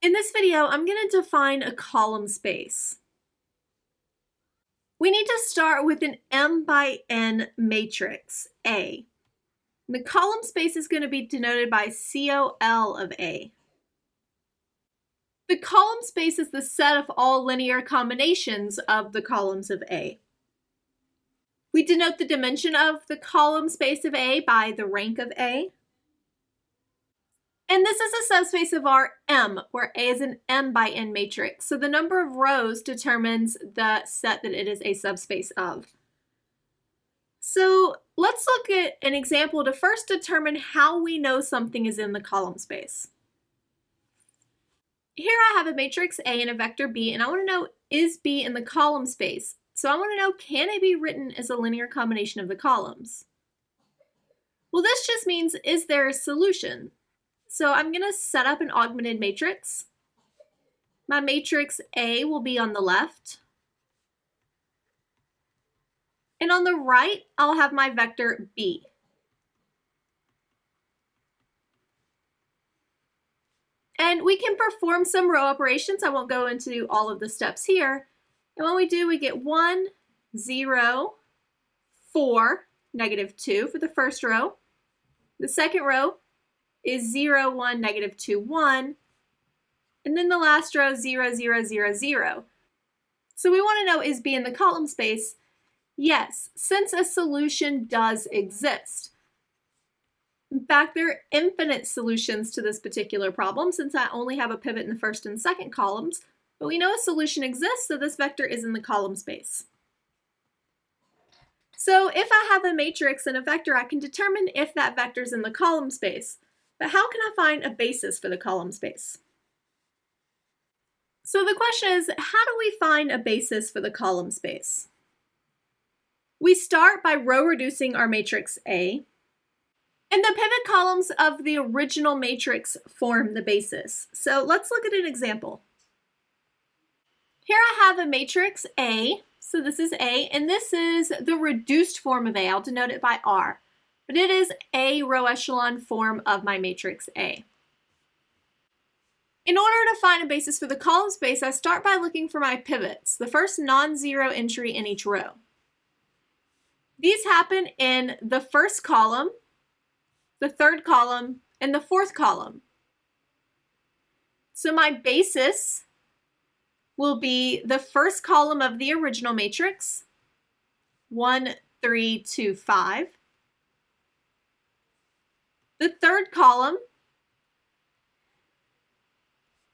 In this video, I'm going to define a column space. We need to start with an m by n matrix, A. The column space is going to be denoted by COL of A. The column space is the set of all linear combinations of the columns of A. We denote the dimension of the column space of A by the rank of A. And this is a subspace of our M, where A is an m by n matrix. So the number of rows determines the set that it is a subspace of. So let's look at an example to first determine how we know something is in the column space. Here I have a matrix A and a vector B, and I want to know, is B in the column space? So I want to know, can it be written as a linear combination of the columns? Well, this just means, is there a solution? So I'm going to set up an augmented matrix. My matrix A will be on the left. And on the right, I'll have my vector B. And we can perform some row operations. I won't go into all of the steps here. And when we do, we get 1, 0, 4, -2 for the first row. The second row is 0, 1, -2, 1. And then the last row, 0, 0, 0, 0. So we want to know, is B in the column space? Yes, since a solution does exist. In fact, there are infinite solutions to this particular problem since I only have a pivot in the first and second columns, but we know a solution exists, so this vector is in the column space. So if I have a matrix and a vector, I can determine if that vector is in the column space. But how can I find a basis for the column space? So the question is, how do we find a basis for the column space? We start by row reducing our matrix A, and the pivot columns of the original matrix form the basis. So let's look at an example. Here I have a matrix A, so this is A, and this is the reduced form of A. I'll denote it by R, but it is a row echelon form of my matrix A. In order to find a basis for the column space, I start by looking for my pivots, the first non-zero entry in each row. These happen in the first column, the third column, and the fourth column. So my basis will be the first column of the original matrix, 1, 3, 2, 5. The third column,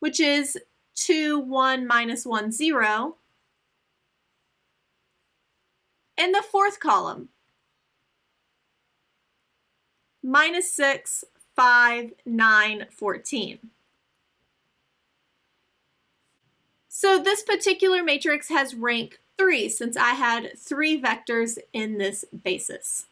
which is 2, 1, -1, 0. And the fourth column, -6, 5, 9, 14. So this particular matrix has rank 3 since I had 3 vectors in this basis.